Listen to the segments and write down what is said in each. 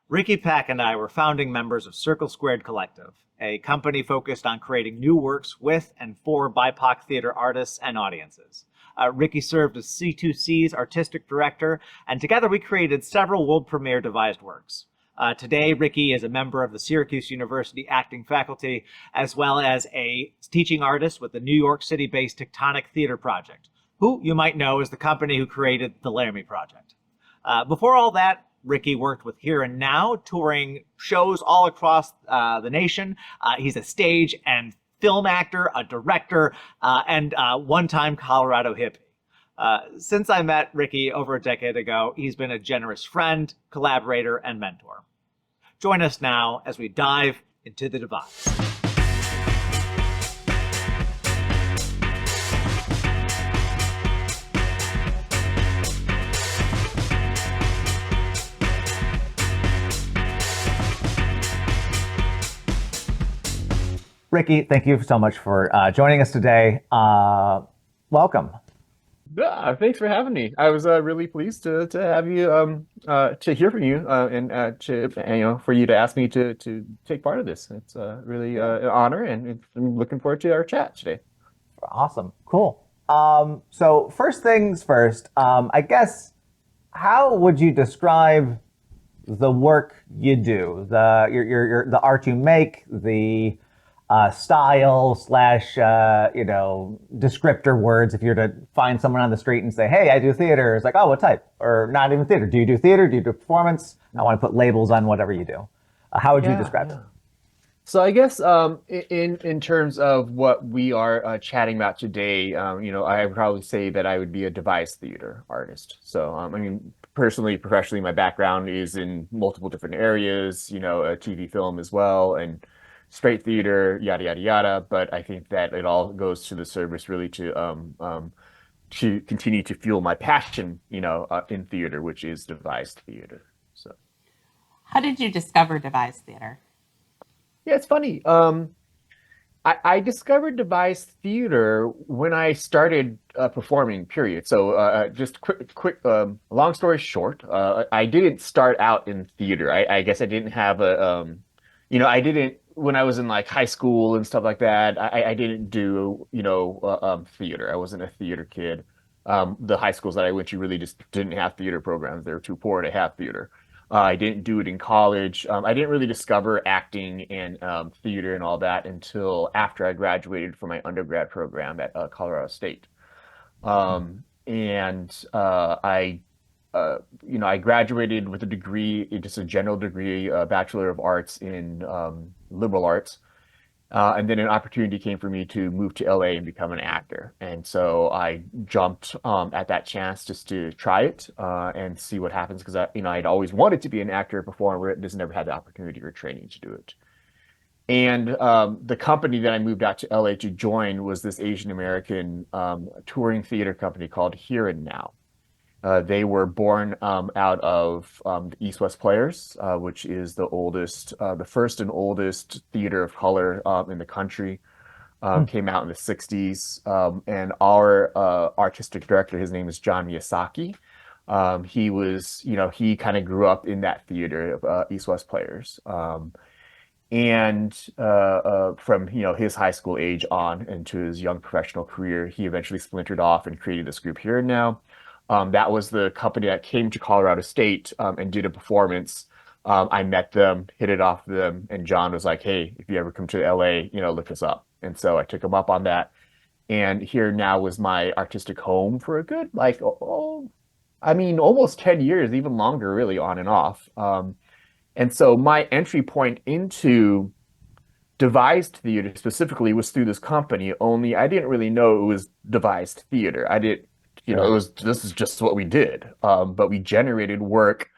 Ricky Pak and I were founding members of Circle Squared Collective, a company focused on creating new works with and for BIPOC theater artists and audiences. Ricky served as C2C's artistic director, and together we created several world premiere devised works. Today, Ricky is a member of the Syracuse University acting faculty, as well as a teaching artist with the New York City-based Tectonic Theater Project, who you might know is the company who created the Laramie Project. Before all that, Ricky worked with Here and Now, touring shows all across the nation. He's a stage and film actor, a director, and one-time Colorado hippie. Since I met Ricky over a decade ago, he's been a generous friend, collaborator, and mentor. Join us now as we dive into the device. Ricky, thank you so much for joining us today. Welcome. Yeah, thanks for having me. I was really pleased to have you to hear from you and to for you to ask me to take part of this. It's really an honor, and I'm looking forward to our chat today. Awesome, cool. So first things first, I guess, how would you describe the work you do, the art you make, the style slash descriptor words? If you're to find someone on the street and say, hey, I do theater, it's like, oh, what type? Or not even theater. Do you do theater? Do you do performance? I want to put labels on whatever you do. How would you describe it? So I guess in terms of what we are chatting about today, I would probably say that I would be a device theater artist. So I mean, personally, professionally, my background is in multiple different areas, TV, film as well, and straight theater, yada yada yada. But I think that it all goes to the service really to continue to fuel my passion, in theater, which is devised theater. So, how did you discover devised theater? Yeah, it's funny. I discovered devised theater when I started performing, period. So just quick, long story short, I didn't start out in theater. I guess I didn't have I didn't, when I was in like high school and stuff like that, I didn't do, theater. I wasn't a theater kid. The high schools that I went to really just didn't have theater programs. They were too poor to have theater. I didn't do it in college. I didn't really discover acting and theater and all that until after I graduated from my undergrad program at Colorado State. I graduated with a degree, just a general degree, a Bachelor of Arts in liberal arts. And then an opportunity came for me to move to LA and become an actor. And so I jumped at that chance just to try it and see what happens, because I'd always wanted to be an actor, performer, just never had the opportunity or training to do it. And the company that I moved out to LA to join was this Asian American touring theater company called Here and Now. They were born out of the East West Players, which is the first and oldest theater of color in the country. Came out in the 60s. And our artistic director, his name is John Miyazaki. He kind of grew up in that theater of East West Players. And from his high school age on into his young professional career, he eventually splintered off and created this group Here and Now. That was the company that came to Colorado State and did a performance. I met them, hit it off with them, and John was like, hey, if you ever come to LA, look us up. And so I took him up on that. And Here Now was my artistic home for a good, almost 10 years, even longer, really, on and off. And so my entry point into devised theater specifically was through this company, only I didn't really know it was devised theater. I didn't. This is just what we did. But we generated work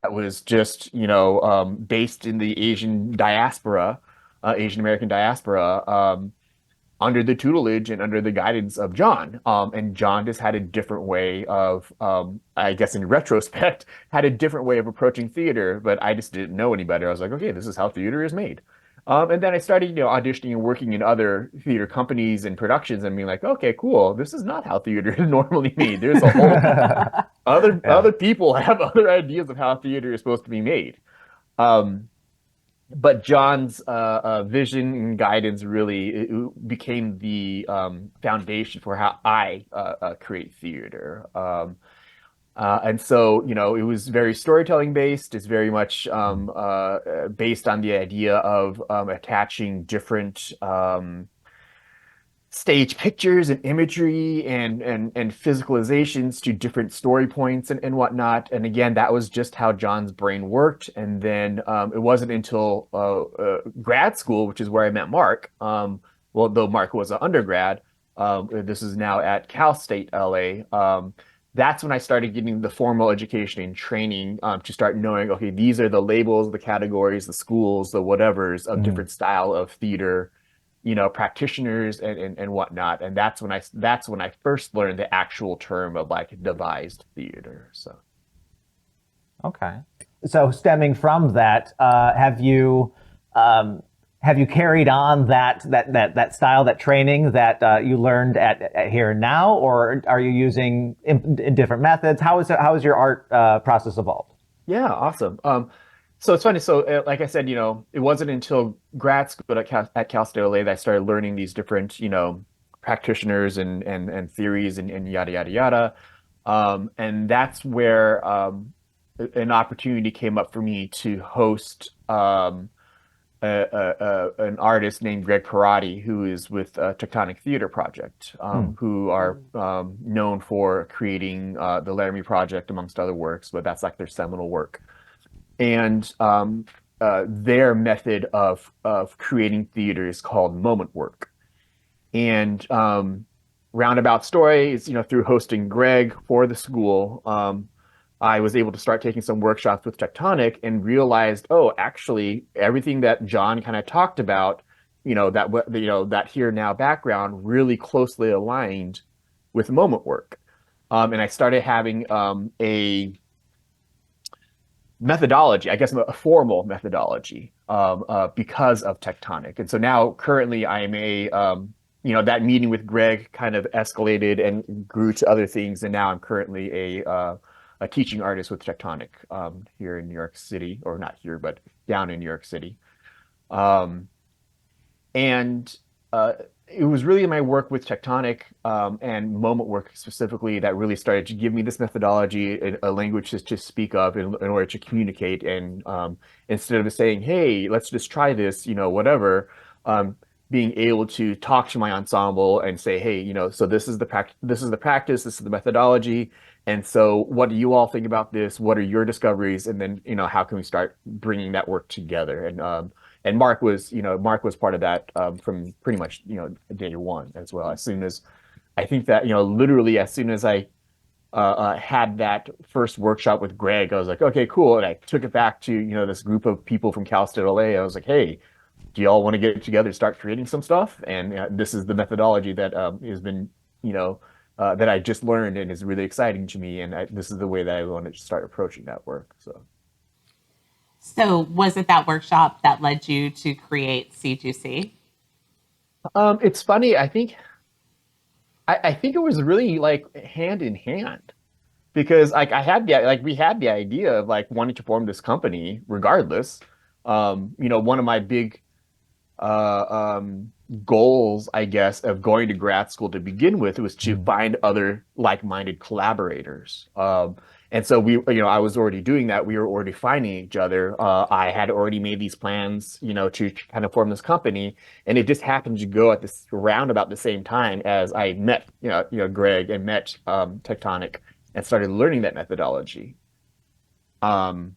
that was just, based in the Asian diaspora, Asian American diaspora, under the tutelage and under the guidance of John. And John just had a different way of, I guess in retrospect, had a different way of approaching theater, but I just didn't know any better. I was like, okay, this is how theater is made. And then I started, auditioning and working in other theater companies and productions and being like, okay, cool. This is not how theater is normally made. There's a whole other people have other ideas of how theater is supposed to be made. But John's vision and guidance really became the foundation for how I create theater. And so, it was very storytelling based. It's very much based on the idea of attaching different stage pictures and imagery and physicalizations to different story points and whatnot. And again, that was just how John's brain worked. And then it wasn't until grad school, which is where I met Mark. Well, though Mark was an undergrad, this is now at Cal State LA. That's when I started getting the formal education and training to start knowing, okay, these are the labels, the categories, the schools, the whatevers of different style of theater, practitioners and whatnot. And that's when I first learned the actual term of like devised theater. So Okay. So stemming from that, have you carried on that style, that training that you learned at here and now, or are you using in different methods? How has your art process evolved? yeah, awesome. So it's funny. So like I said, it wasn't until grad school at Cal State LA that I started learning these different, practitioners and theories and yada yada yada. And that's where an opportunity came up for me to host an artist named Greg Parati, who is with Tectonic Theater Project, who are known for creating the Laramie Project, amongst other works, but that's like their seminal work. And their method of creating theater is called moment work. And roundabout story is, through hosting Greg for the school, I was able to start taking some workshops with Tectonic and realized, oh, actually, everything that John kind of talked about, that here now background really closely aligned with moment work. And I started having a methodology, I guess a formal methodology, because of Tectonic. And so now currently I am that meeting with Greg kind of escalated and grew to other things. And now I'm currently a teaching artist with Tectonic here in New York City, or not here, but down in New York City. And it was really my work with Tectonic and moment work specifically that really started to give me this methodology, a language to speak of in order to communicate. And instead of saying, hey, let's just try this, whatever, being able to talk to my ensemble and say, hey, so this is the practice, this is the methodology. And so what do you all think about this? What are your discoveries? And then, how can we start bringing that work together? And Mark was part of that from pretty much, day one as well. As soon as I think that, literally as soon as I had that first workshop with Greg, I was like, okay, cool. And I took it back to, this group of people from Cal State LA. I was like, hey, do y'all want to get together and start creating some stuff? And this is the methodology that has been, that I just learned and is really exciting to me. And this is the way that I want to start approaching that work. So was it that workshop that led you to create C2C? It's funny. I think it was really like hand in hand because like we had the idea of like wanting to form this company regardless. One of my big goals, I guess, of going to grad school to begin with was to find other like-minded collaborators. And so I was already doing that. We were already finding each other. I had already made these plans, to kind of form this company, and it just happened to go at this round about the same time as I met, Greg and met Tectonic and started learning that methodology. Okay,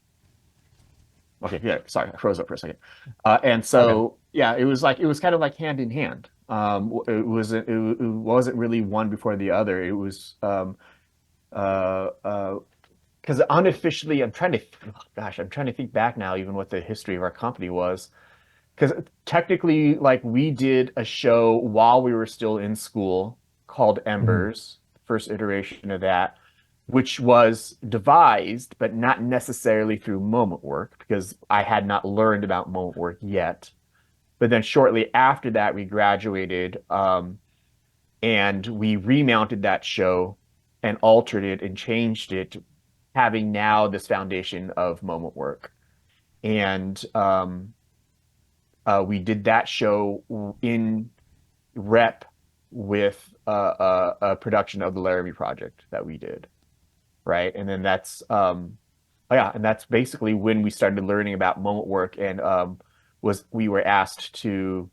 yeah, sorry, I froze up for a second. And so, Okay. yeah, it was kind of like hand in hand. It wasn't really one before the other. It was because unofficially, I'm trying to think back now, even what the history of our company was. Because technically, like we did a show while we were still in school called Mhm. Embers, first iteration of that, which was devised, but not necessarily through moment work, because I had not learned about moment work yet. But then shortly after that, we graduated, and we remounted that show and altered it and changed it, having now this foundation of moment work. and we did that show in rep with a production of the Laramie Project that we did, right? And then that's yeah, and that's basically when we started learning about moment work, and was we were asked to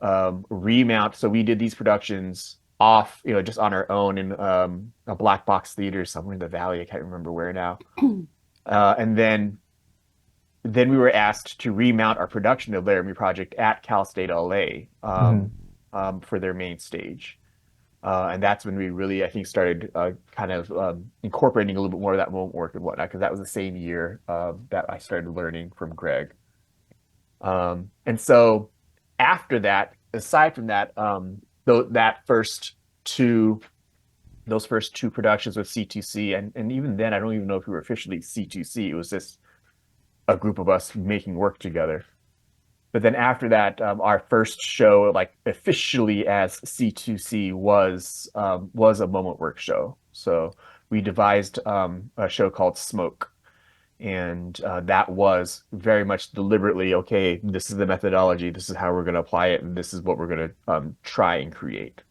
remount. So we did these productions off, just on our own in a black box theater somewhere in the valley. I can't remember where now. And then we were asked to remount our production of Laramie Project at Cal State LA for their main stage. And that's when we really, I think, started kind of incorporating a little bit more of that moment work and whatnot, because that was the same year that I started learning from Greg. And so after that, aside from that, those first two productions with C2C, and even then, I don't even know if we were officially C2C. It was just a group of us making work together. But then after that, our first show, like officially as C2C, was a moment work show. So we devised a show called Smoke, and that was very much deliberately, okay, this is the methodology, this is how we're going to apply it, and this is what we're going to try and create.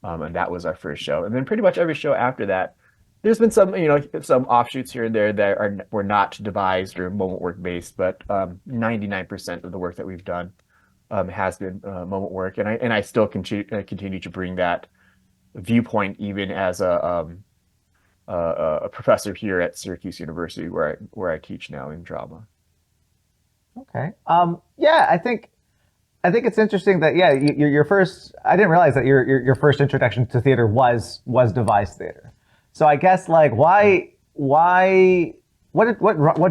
And that was our first show. And then pretty much every show after that, there's been some, some offshoots here and there that were not devised or moment work based, but 99% of the work that we've done has been moment work, and I still continue to bring that viewpoint even as a professor here at Syracuse University, where I teach now in drama. Okay. Yeah, I think it's interesting that your first. I didn't realize that your first introduction to theater was devised theater. So I guess like what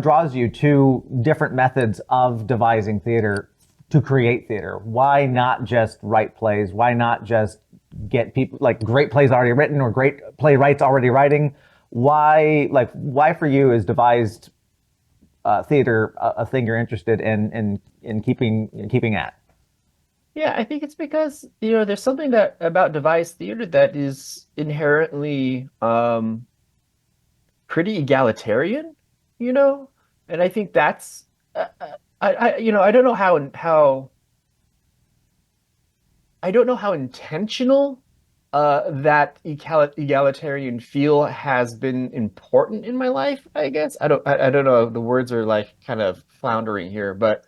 draws you to different methods of devising theater to create theater? Why not just write plays? Why not just get people like great plays already written or great playwrights already writing? Why for you is devised theater a thing you're interested in keeping at? Yeah, I think it's because, there's something that about devised theater that is inherently pretty egalitarian, and I think that's I don't know how intentional that egalitarian feel has been important in my life, I guess. I don't know. The words are like kind of floundering here, but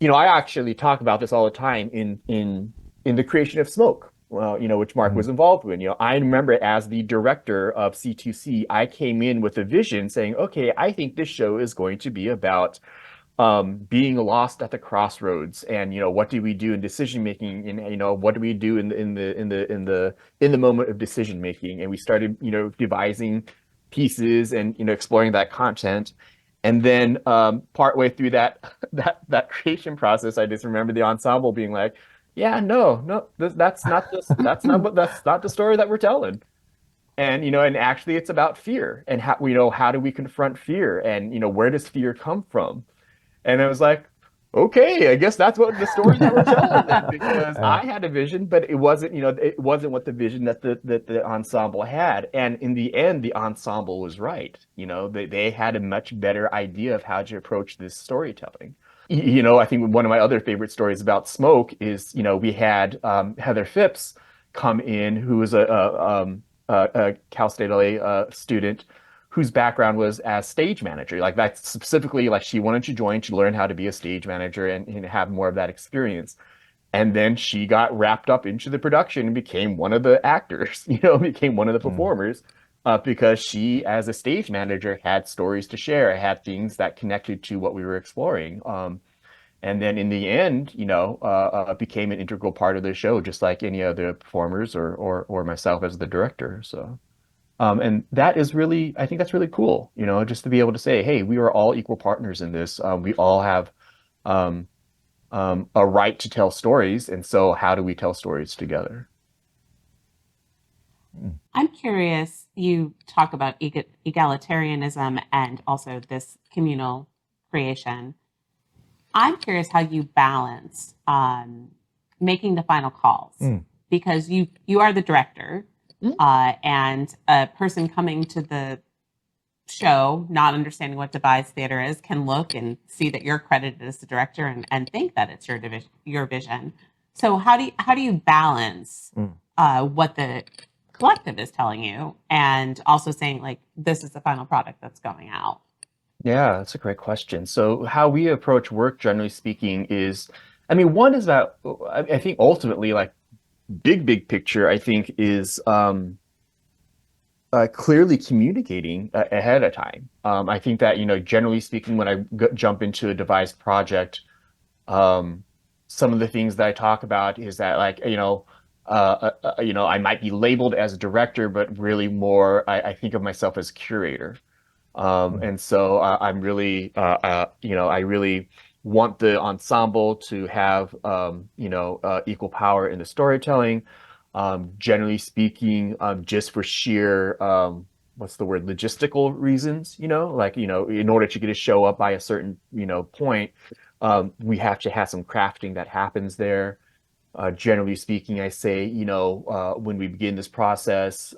I actually talk about this all the time in the creation of Smoke, well, which Mark was involved with. I remember as the director of C2C, I came in with a vision saying, okay, I think this show is going to be about being lost at the crossroads, and what do we do in decision making, and what do we do in the moment of decision making, and we started devising pieces and exploring that content. And then partway through that creation process, I just remember the ensemble being like, yeah, no, that's not the story that we're telling. And actually it's about fear, and how do we confront fear, and where does fear come from? And I was like, okay, I guess that's what the story that we're telling then, because I had a vision, but it wasn't what the vision that the ensemble had. And in the end, the ensemble was right. They had a much better idea of how to approach this storytelling. I think one of my other favorite stories about Smoke is, we had Heather Phipps come in, who was a Cal State LA student whose background was as stage manager. Like that's specifically like she wanted to join to learn how to be a stage manager and have more of that experience. And then she got wrapped up into the production and became one of the actors, became one of the performers, because she, as a stage manager, had stories to share, had things that connected to what we were exploring. And then in the end, became an integral part of the show, just like any other performers or myself as the director. So. And that is really, I think that's really cool, just to be able to say, hey, we are all equal partners in this. We all have a right to tell stories. And so how do we tell stories together? I'm curious, you talk about egalitarianism and also this communal creation. I'm curious how you balance making the final calls, because you are the director. And a person coming to the show, not understanding what devised theater is, can look and see that you're credited as the director and think that it's your vision. So how do you balance what the collective is telling you and also saying like this is the final product that's going out? Yeah, that's a great question. So how we approach work, generally speaking, is, I mean, one is that I think ultimately, like big picture, I think is clearly communicating ahead of time. I think that, generally speaking, when I jump into a device project, um, some of the things that I talk about is that, like, I might be labeled as a director, but really more, I think of myself as curator. And so I'm really, I really want the ensemble to have, equal power in the storytelling. Generally speaking, just for sheer, what's the word, logistical reasons, like, in order to get a show up by a certain, point, we have to have some crafting that happens there. Generally speaking, I say, when we begin this process,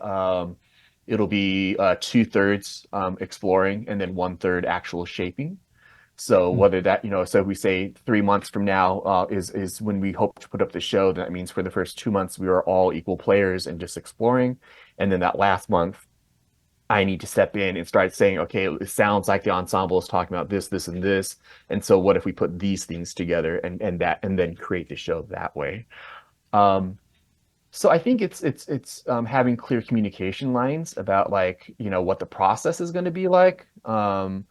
it'll be 2/3 exploring and then 1/3 actual shaping. So whether that, so we say 3 months from now is when we hope to put up the show. That means for the first 2 months we are all equal players and just exploring, and then that last month I need to step in and start saying, okay, it sounds like the ensemble is talking about this, this, and this, and so what if we put these things together and then create the show that way. Um, so I think it's having clear communication lines about, like, what the process is going to be like, and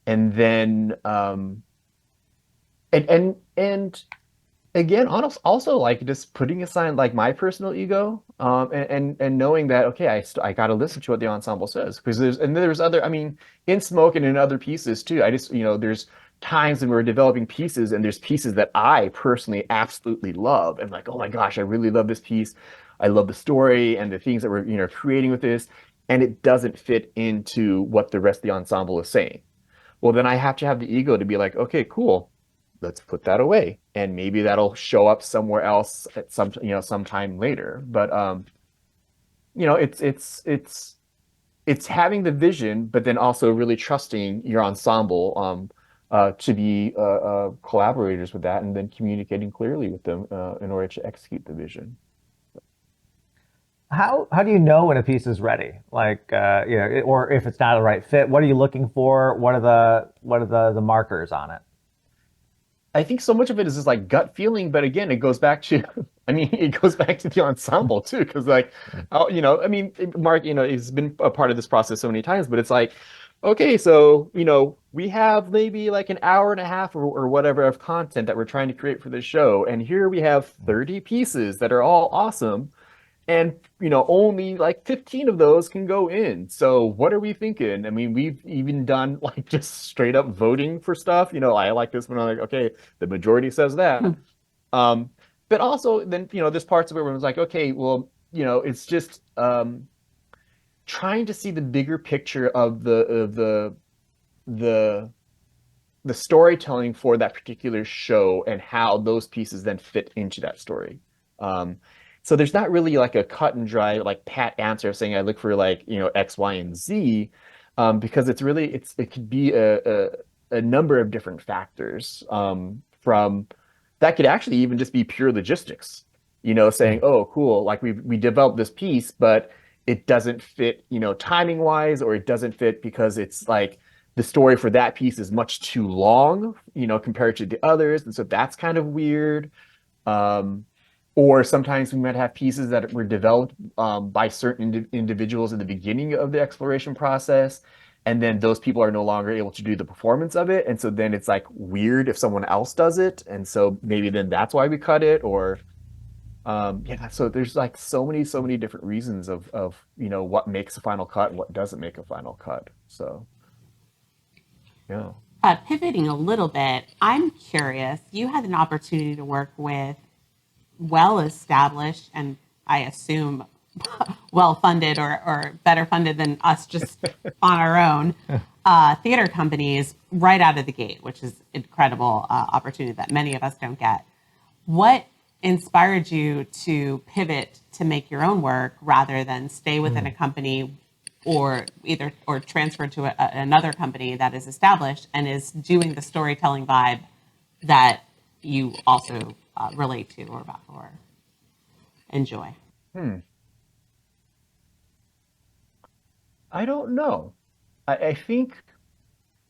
then and again, also like just putting aside like my personal ego, and knowing that, okay, I got to listen to what the ensemble says, because there's other, I mean, in Smoke and in other pieces too. I just, there's times when we're developing pieces and there's pieces that I personally absolutely love and like, oh my gosh, I really love this piece. I love the story and the things that we're, creating with this, and it doesn't fit into what the rest of the ensemble is saying. Well, then I have to have the ego to be like, okay, cool, let's put that away, and maybe that'll show up somewhere else at sometime later. But it's having the vision, but then also really trusting your ensemble to be collaborators with that, and then communicating clearly with them in order to execute the vision. How do you know when a piece is ready? Like, or if it's not a right fit, what are you looking for? What are the markers on it? I think so much of it is just like gut feeling, but again, it goes back to, I mean, it goes back to the ensemble too, because like, I mean, Mark, he's been a part of this process so many times, but it's like, okay, so, we have maybe like an hour and a half or whatever of content that we're trying to create for the show, and here we have 30 pieces that are all awesome, and only like 15 of those can go in. So what are we thinking? I mean, we've even done like just straight up voting for stuff. I like this one. I'm like, okay, the majority says that. um but also then, there's parts of it where it was like, okay, well, it's just trying to see the bigger picture of the the storytelling for that particular show and how those pieces then fit into that story. Um, so there's not really like a cut and dry, like pat answer saying I look for like, X, Y, and Z, because it could be a number of different factors, from that could actually even just be pure logistics, saying, oh, cool, like we developed this piece, but it doesn't fit, timing wise, or it doesn't fit because it's like the story for that piece is much too long, compared to the others. And so that's kind of weird. Um, or sometimes we might have pieces that were developed by certain individuals in the beginning of the exploration process. And then those people are no longer able to do the performance of it. And so then it's like weird if someone else does it. And so maybe then that's why we cut it. Or yeah, so there's like so many different reasons of what makes a final cut and what doesn't make a final cut. So yeah. Pivoting a little bit, I'm curious. You had an opportunity to work with well established and I assume well funded or better funded than us just on our own theater companies right out of the gate, which is incredible opportunity that many of us don't get. What inspired you to pivot to make your own work rather than stay within a company or either or transferred to another company that is established and is doing the storytelling vibe that you also relate to or enjoy? Hmm. I don't know. I think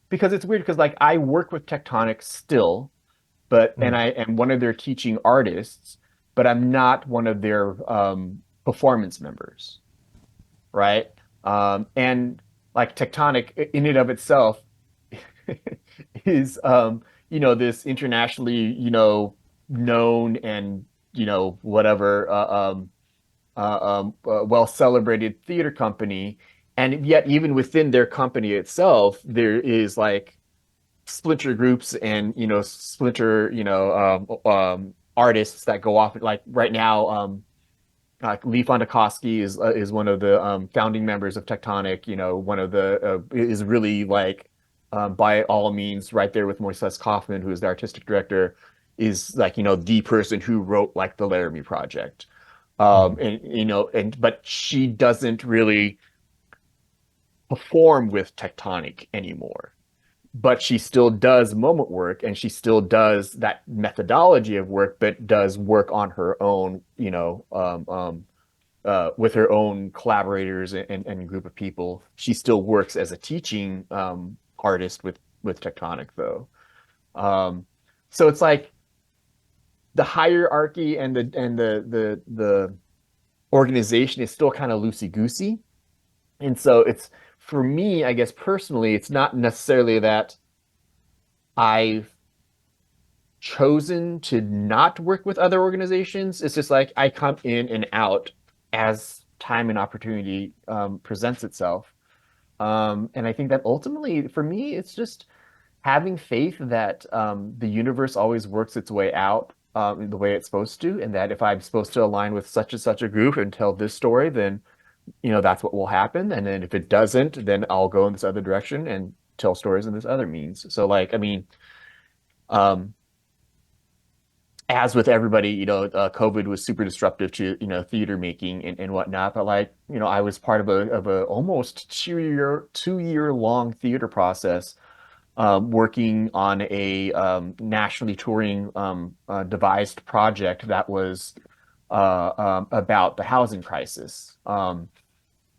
because it's weird because like I work with Tectonic still, but and Mm. I am one of their teaching artists, but I'm not one of their performance members, right? And like Tectonic in and of itself is this internationally, known and whatever well celebrated theater company. And yet even within their company itself, there is like splinter groups and splinter artists that go off. Like right now, Lee Fondakoski is one of the founding members of Tectonic. One of the is really like by all means right there with Moises Kaufman, who is the artistic director, is like the person who wrote like the Laramie Project. Mm. But she doesn't really perform with Tectonic anymore. But she still does moment work and she still does that methodology of work, but does work on her own, with her own collaborators and group of people. She still works as a teaching artist with Tectonic though. Um, so it's like the hierarchy and the organization is still kind of loosey-goosey. And so it's for me, I guess personally, it's not necessarily that I've chosen to not work with other organizations. It's just like I come in and out as time and opportunity presents itself. And I think that ultimately, for me, it's just having faith that the universe always works its way out the way it's supposed to, and that if I'm supposed to align with such and such a group and tell this story, then that's what will happen. And then if it doesn't, then I'll go in this other direction and tell stories in this other means. So like, I mean, um, as with everybody, COVID was super disruptive to, theater making and whatnot. But like, I was part of a almost 2-year long theater process, working on a nationally touring devised project that was about the housing crisis.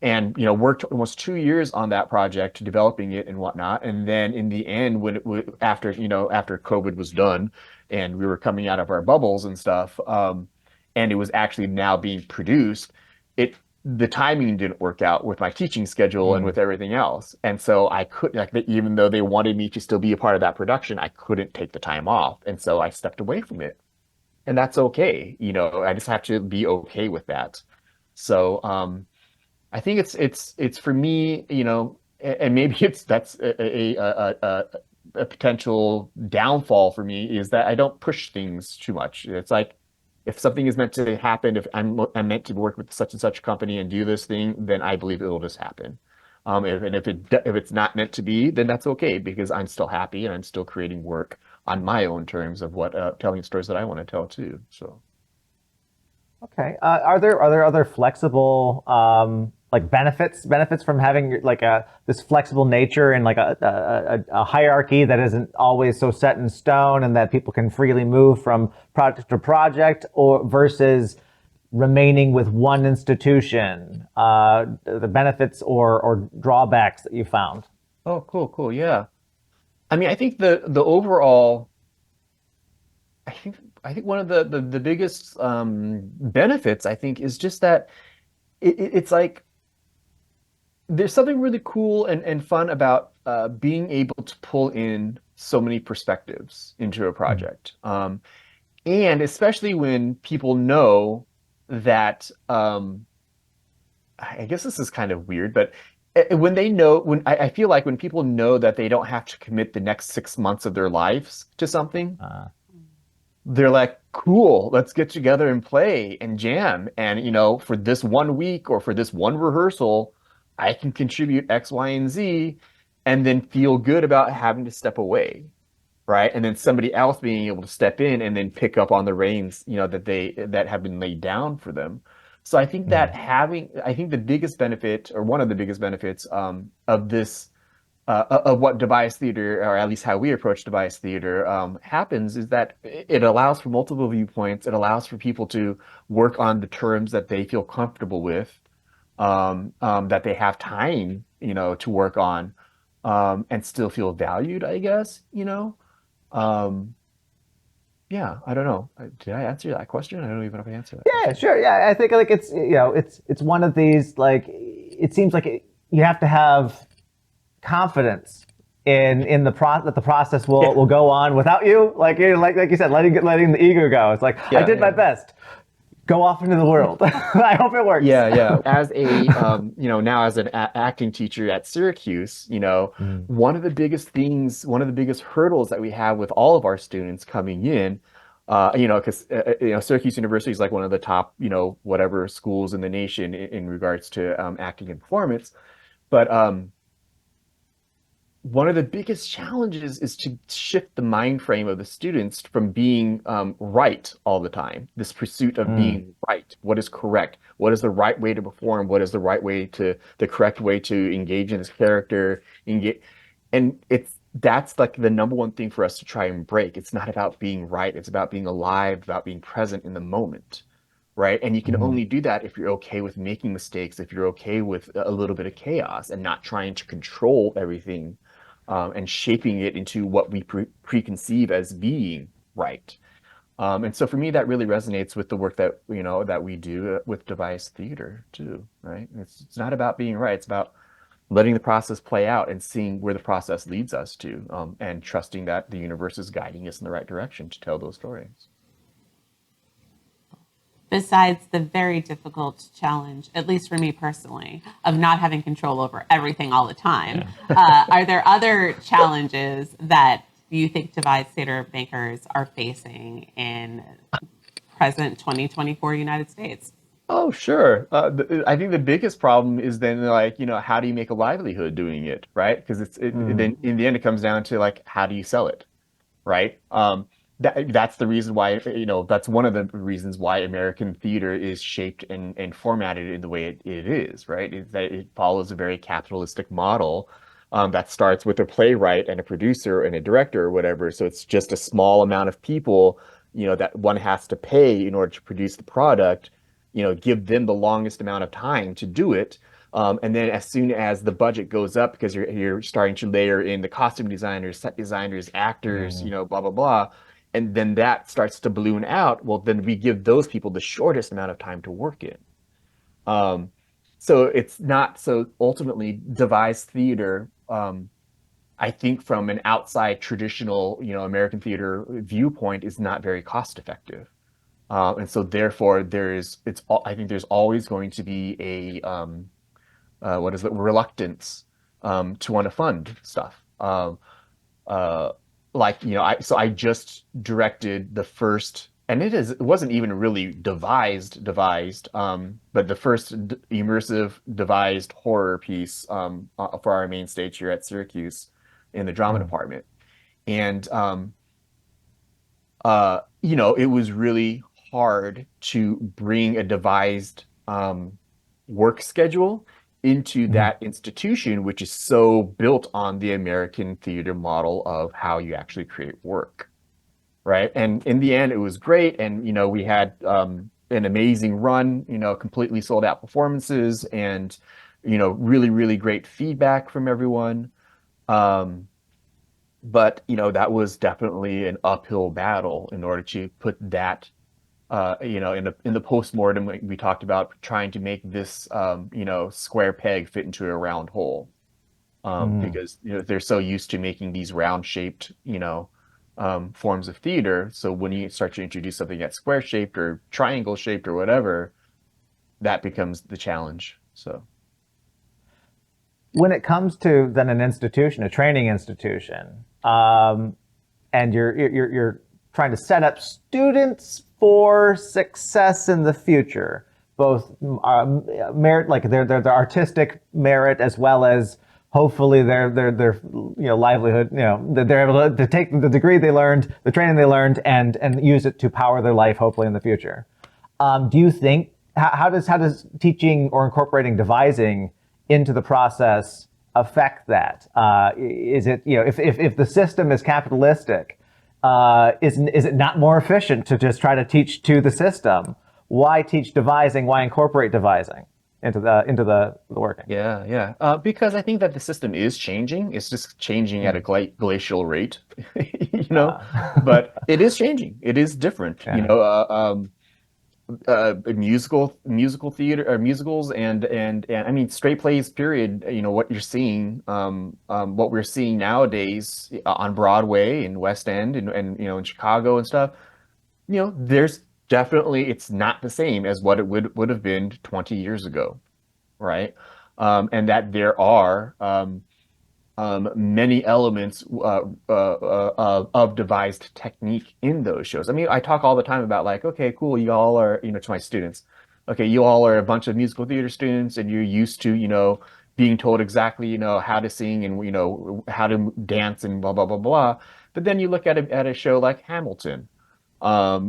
And worked almost 2 years on that project, developing it and whatnot. And then in the end, when after COVID was done and we were coming out of our bubbles and stuff, and it was actually now being produced, the timing didn't work out with my teaching schedule and Mm. with everything else. And so I couldn't, like, even though they wanted me to still be a part of that production, I couldn't take the time off. And so I stepped away from it. And that's okay. I just have to be okay with that. So, I think it's for me, and maybe that's a potential downfall for me is that I don't push things too much. It's like if something is meant to happen, if I'm meant to work with such and such company and do this thing, then I believe it will just happen. If it's not meant to be, then that's okay because I'm still happy and I'm still creating work on my own terms of what telling stories that I want to tell too. So. Okay. Are there other flexible like benefits from having like this flexible nature and like a hierarchy that isn't always so set in stone and that people can freely move from project to project, or versus remaining with one institution? The benefits or drawbacks that you found? Oh, cool, cool. Yeah. I mean, I think the overall I think one of the biggest benefits I think is just that it's like there's something really cool and fun about being able to pull in so many perspectives into a Mm. project. And especially when people know that I guess this is kind of weird, but when they know, when I feel like when people know that they don't have to commit the next 6 months of their lives to something, Uh, they're like, cool, let's get together and play and jam. And, for this 1 week or for this one rehearsal, I can contribute X, Y, and Z and then feel good about having to step away. Right. And then somebody else being able to step in and then pick up on the reins, that have been laid down for them. So I think that I think the biggest benefit, or one of the biggest benefits, of this, of what device theater, or at least how we approach device theater, happens, is that it allows for multiple viewpoints. It allows for people to work on the terms that they feel comfortable with, that they have time, to work on, and still feel valued, I guess, Um, yeah, I don't know. Did I answer that question? I don't even know if I answered that Yeah, question. sure. Yeah, I think like it's it's one of these like it seems like you have to have confidence in the process that the process Yeah, will go on without you. Like like you said, letting the ego go. It's like I yeah, did my yeah. best. Go off into the world. I hope it works. Yeah, yeah. As a, now as an acting teacher at Syracuse, Mm. one of the biggest things, one of the biggest hurdles that we have with all of our students coming in, because Syracuse University is like one of the top, whatever schools in the nation in regards to acting and performance. But one of the biggest challenges is to shift the mind frame of the students from being right all the time. This pursuit of Mm. being right. What is correct? What is the right way to perform? What is the correct way to engage in this character? Engage, and that's like the number one thing for us to try and break. It's not about being right. It's about being alive, about being present in the moment. Right. And you can Mm. only do that if you're okay with making mistakes, if you're okay with a little bit of chaos and not trying to control everything, and shaping it into what we preconceive as being right. And so for me, that really resonates with the work that that we do with device theater too, right? It's not about being right. It's about letting the process play out and seeing where the process leads us to, and trusting that the universe is guiding us in the right direction to tell those stories. Besides the very difficult challenge, at least for me personally, of not having control over everything all the time, are there other challenges that you think device theater makers are facing in present 2024 United States? Oh, sure. I think the biggest problem is then like, how do you make a livelihood doing it, right? Because Mm. then in the end it comes down to like, how do you sell it? Right? That's the reason why, that's one of the reasons why American theater is shaped and formatted in the way it is, right? Is that it follows a very capitalistic model, that starts with a playwright and a producer and a director or whatever. So it's just a small amount of people, that one has to pay in order to produce the product, give them the longest amount of time to do it. And then as soon as the budget goes up, because you're starting to layer in the costume designers, set designers, actors, Mm. blah blah blah, and then that starts to balloon out. Well, then we give those people the shortest amount of time to work in. Um, so it's not so ultimately devised theater. I think from an outside traditional, American theater viewpoint, is not very cost effective. And so therefore I think there's always going to be a, what is it, reluctance, to want to fund stuff. Uh, like, I just directed the first, and it wasn't even really devised, but the first immersive devised horror piece, for our main stage here at Syracuse in the drama Mm. department. And it was really hard to bring a devised, work schedule into Mm. that institution, which is so built on the American theater model of how you actually create work, right? And in the end, it was great, and we had, an amazing run, completely sold out performances, and really, really great feedback from everyone. Um, but that was definitely an uphill battle in order to put that, in the postmortem, we talked about trying to make this, square peg fit into a round hole, Mm. because they're so used to making these round shaped, forms of theater. So when you start to introduce something that's square shaped or triangle shaped or whatever, that becomes the challenge. So When it comes to then an institution, a training institution, and you're trying to set up students for success in the future, both merit, like their artistic merit, as well as hopefully their livelihood. That they're able to take the degree they learned, the training they learned, and use it to power their life, hopefully in the future. Do you think how does teaching or incorporating devising into the process affect that? Is it, if the system is capitalistic, is it not more efficient to just try to teach to the system? Why teach devising? Why incorporate devising into the working? Yeah. Because I think that the system is changing. It's just changing at a Mm. glacial rate, you know. Uh, But it is changing. It is different, yeah. musical theater or musicals and I mean straight plays period, what you're seeing what we're seeing nowadays on Broadway and West End and in Chicago and stuff, there's definitely it's not the same as what it would have been 20 years ago, right? And that there are many elements of devised technique in those shows. I mean, I talk all the time about like, okay, cool, you all are, to my students, okay, you all are a bunch of musical theater students and you're used to, being told exactly, how to sing and, how to dance and blah, blah, blah, blah. But then you look at a show like Hamilton. Uh,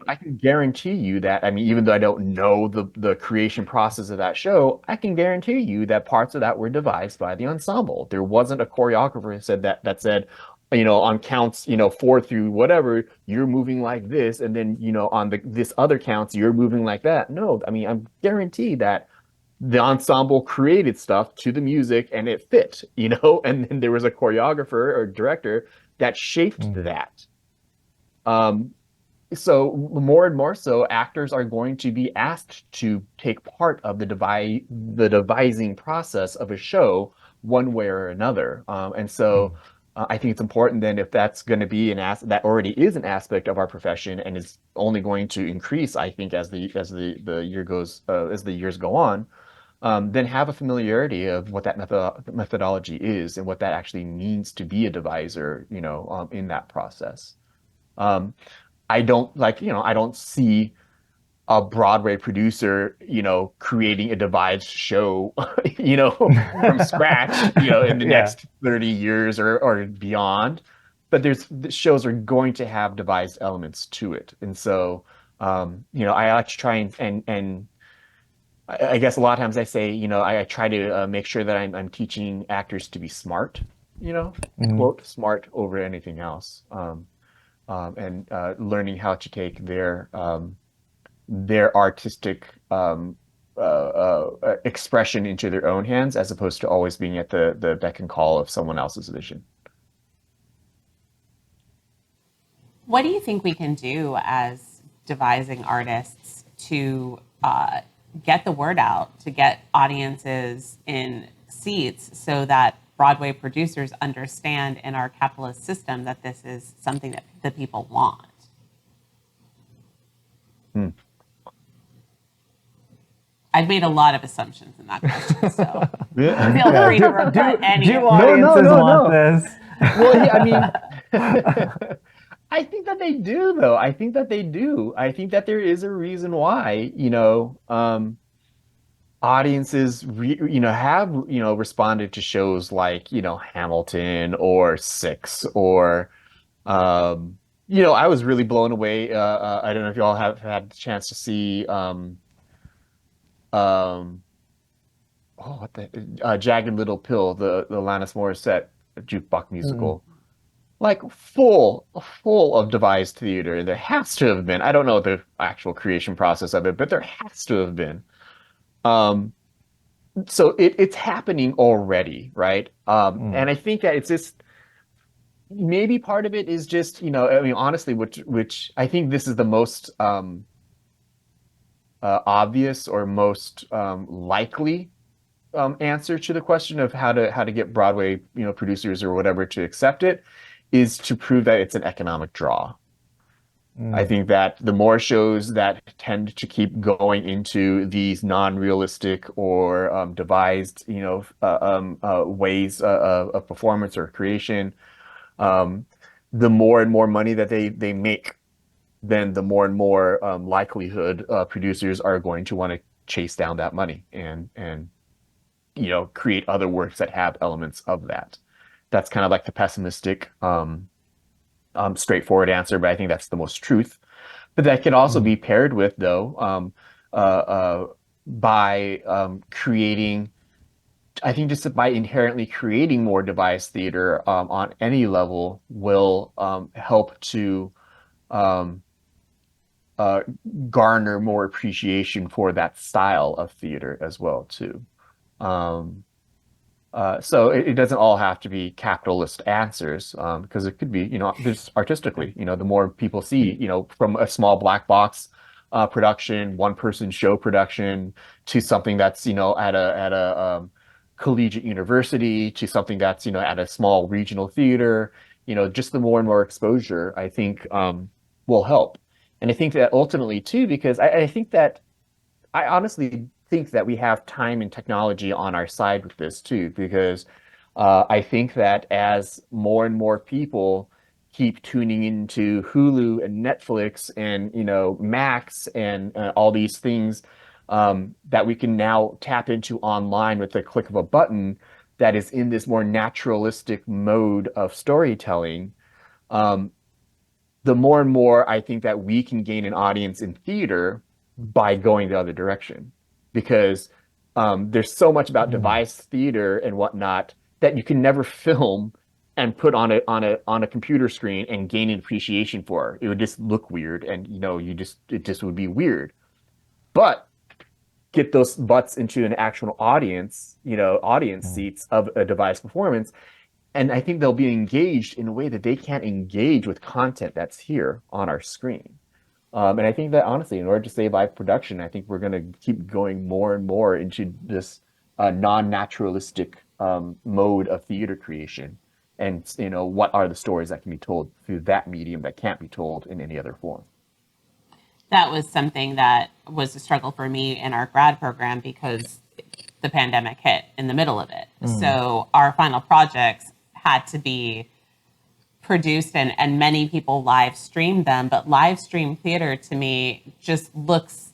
I can guarantee you that, I mean, even though I don't know the creation process of that show, I can guarantee you that parts of that were devised by the ensemble. There wasn't a choreographer that said, on counts, 4 through whatever, you're moving like this, and then, on this other counts, you're moving like that. No, I mean, I'm guaranteed that the ensemble created stuff to the music and it fit, and then there was a choreographer or director that shaped mm, that. Um, so more and more so, actors are going to be asked to take part of the devising process of a show one way or another. And so mm, I think it's important then if that's going to be that already is an aspect of our profession and is only going to increase, I think, as the years go on, then have a familiarity of what that methodology is and what that actually means to be a deviser, in that process. Um, I don't see a Broadway producer, creating a devised show, from scratch, in the yeah. next 30 years or beyond. But the shows are going to have devised elements to it. And so, I like to try and I guess a lot of times I say, I try to make sure that I'm teaching actors to be smart, Mm, quote, smart over anything else. And learning how to take their artistic expression into their own hands, as opposed to always being at the beck and call of someone else's vision. What do you think we can do as devising artists to get the word out, to get audiences in seats so that Broadway producers understand in our capitalist system that this is something that the people want? Hmm. I've made a lot of assumptions in that question, so Yeah. feel yeah. free to rebut any Do of them. No, no, audiences no, want no. this? Well, yeah, I mean, I think that they do, though. I think that they do. I think that there is a reason why, audiences have responded to shows like Hamilton or Six or I was really blown away. I don't know if you all have had the chance to see um oh what the Jagged Little Pill, the Alanis Morissette jukebox Mm, musical. Like full of devised theater. There has to have been. I don't know the actual creation process of it, but there has to have been. Um, so it's happening already, right? mm, And I think that it's just maybe part of it is just, I mean, honestly, which I think this is the most obvious or most likely answer to the question of how to get Broadway, producers or whatever to accept it, is to prove that it's an economic draw. I mm, think that the more shows that tend to keep going into these non-realistic or devised, ways of performance or creation, um, the more and more money that they make, then the more and more likelihood producers are going to want to chase down that money and create other works that have elements of that. That's kind of like the pessimistic, straightforward answer, but I think that's the most truth. But that can also mm, be paired with, though, by creating, I think just by inherently creating more device theater on any level will help to um, uh, garner more appreciation for that style of theater as well too. Um, so it doesn't all have to be capitalist answers, because it could be, just artistically, the more people see, from a small black box production, one person show production to something that's, at a collegiate university to something that's, at a small regional theater, just the more and more exposure, I think, will help. And I think that ultimately too, because I think that I honestly think that we have time and technology on our side with this too, because I think that as more and more people keep tuning into Hulu and Netflix and Max and all these things that we can now tap into online with the click of a button, that is in this more naturalistic mode of storytelling. Um, the more and more I think that we can gain an audience in theater by going the other direction, because there's so much about device theater and whatnot that you can never film and put on a computer screen and gain an appreciation for. It would just look weird, and it just would be weird. But get those butts into an actual audience, audience seats of a device performance, and I think they'll be engaged in a way that they can't engage with content that's here on our screen. And I think that honestly, in order to save live production, I think we're going to keep going more and more into this non-naturalistic mode of theater creation. And what are the stories that can be told through that medium that can't be told in any other form? That was something that was a struggle for me in our grad program because the pandemic hit in the middle of it. So our final projects had to be produced, and many people live streamed them, but live stream theater to me just looks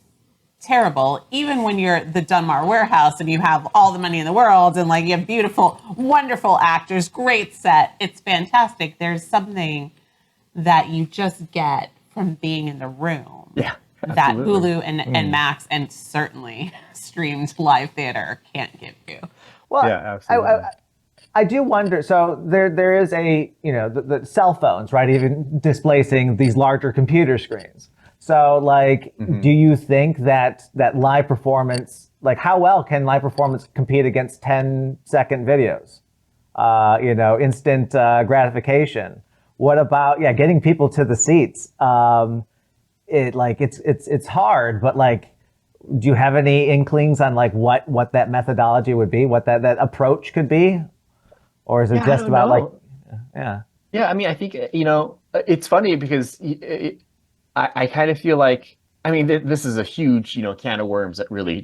terrible, even when you're the Dunbar Warehouse and you have all the money in the world and like you have beautiful, wonderful actors, great set. It's fantastic. There's something that you just get from being in the room. Yeah, that absolutely. Hulu and Max and certainly streamed live theater can't give you. Well, Yeah, absolutely. I do wonder. So there is the cell phones, right? Even displacing these larger computer screens. So like, do you think that live performance, like how well can live performance compete against 10-second videos? Instant gratification. What about getting people to the seats? It's hard, but like, do you have any inklings on like what that methodology would be, what that approach could be? Or is it Yeah, I just don't about like, know. yeah. Yeah, I mean, I think, it's funny because I kind of feel like, I mean, this is a huge, can of worms that really,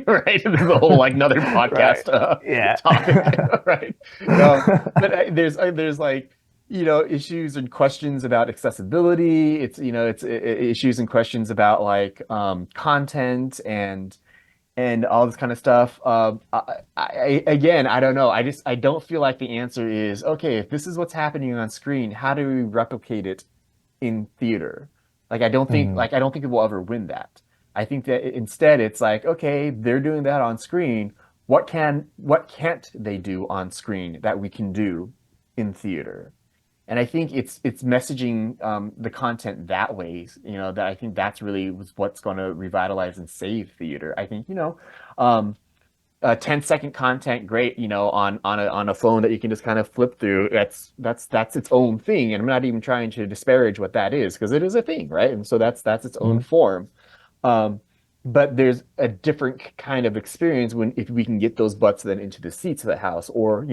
right? This is a whole like another Right. podcast Yeah. topic, right? But there's like, issues and questions about accessibility. It's issues and questions about like content and all this kind of stuff. Again, I don't know. I don't feel like the answer is, okay, if this is what's happening on screen, how do we replicate it in theater? I don't think it will ever win that. I think that instead it's like, okay, they're doing that on screen. What can't they do on screen that we can do in theater? And I think it's messaging the content that way, that I think that's really what's going to revitalize and save theater. I think, um, 10-second content, great, on a phone that you can just kind of flip through. That's its own thing. And I'm not even trying to disparage what that is, because it is a thing, right? And so that's its own form. Um, but there's a different kind of experience if we can get those butts then into the seats of the house, or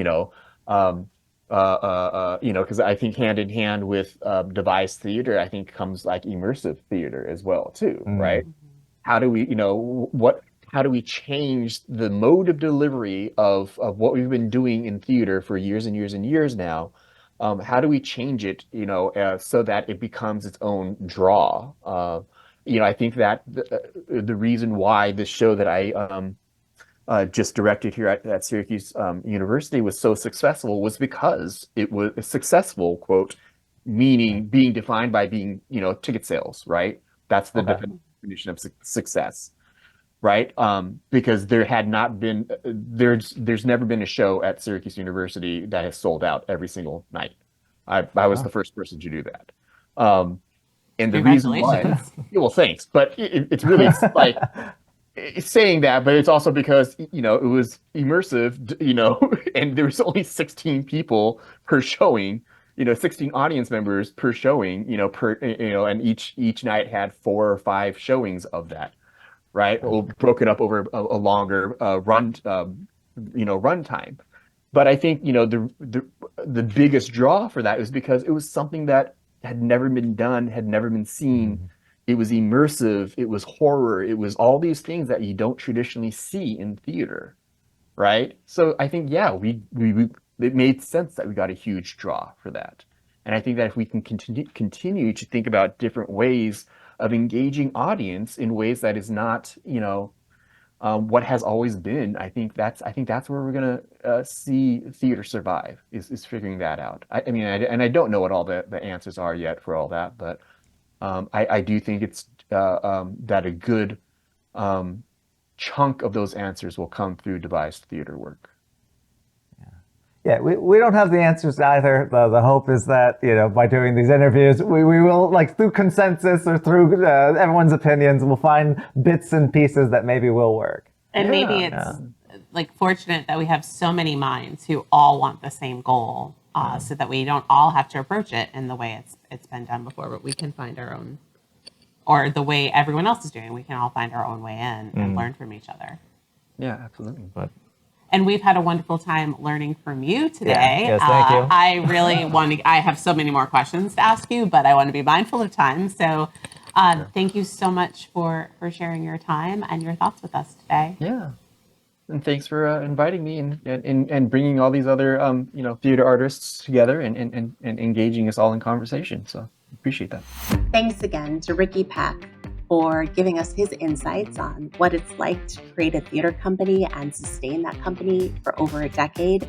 um, because I think hand in hand with devised theater, I think comes like immersive theater as well too, right? How do we, how do we change the mode of delivery of what we've been doing in theater for years and years and years now? How do we change it, so that it becomes its own draw? I think that the reason why this show that I just directed here at Syracuse University was so successful was because it was successful, quote, meaning being defined by being, ticket sales, right? That's the Okay. definition of success. right? Because there had not been there's never been a show at Syracuse University that has sold out every single night. I was Wow. the first person to do that. Um, and the reason why, Congratulations. yeah, well, thanks, but it's really like it's saying that, but it's also because it was immersive, and there was only 16 people per showing, 16 audience members per showing, and each night had 4 or 5 showings of that, right? Broken up over a longer run time. But I think, the biggest draw for that is because it was something that had never been done, had never been seen. Mhm. It was immersive, it was horror, it was all these things that you don't traditionally see in theater, right? So I think, yeah, we it made sense that we got a huge draw for that. And I think that if we can continue to think about different ways of engaging audience in ways that is not, what has always been, I think that's where we're gonna see theater survive is figuring that out. I mean, I don't know what all the answers are yet for all that, but I do think it's that a good chunk of those answers will come through devised theater work. Yeah, we don't have the answers either. The hope is that, by doing these interviews, we will, like, through consensus or through everyone's opinions, we'll find bits and pieces that maybe will work. And maybe Yeah. it's like fortunate that we have so many minds who all want the same goal, so that we don't all have to approach it in the way it's been done before, but we can find our own, or the way everyone else is doing. We can all find our own way in and learn from each other. Yeah, absolutely. But And we've had a wonderful time learning from you today. Yes, thank you. I really I have so many more questions to ask you, but I want to be mindful of time. So thank you so much for sharing your time and your thoughts with us today. Yeah. And thanks for inviting me and bringing all these other theater artists together and engaging us all in conversation. So appreciate that. Thanks again to Ricky Pak for giving us his insights on what it's like to create a theater company and sustain that company for over a decade,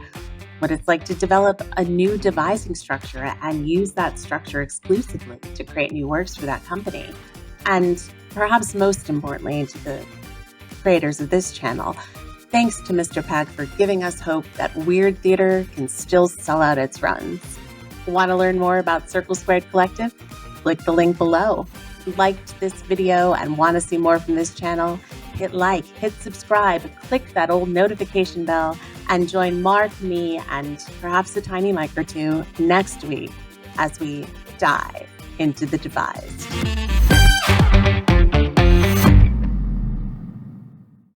what it's like to develop a new devising structure and use that structure exclusively to create new works for that company. And perhaps most importantly, to the creators of this channel, thanks to Mr. Pak for giving us hope that weird theater can still sell out its runs. Want to learn more about Circle Squared Collective? Click the link below. If you liked this video and want to see more from this channel, hit like, hit subscribe, click that old notification bell, and join Mark, me, and perhaps a tiny mic or two next week as we dive into the devised.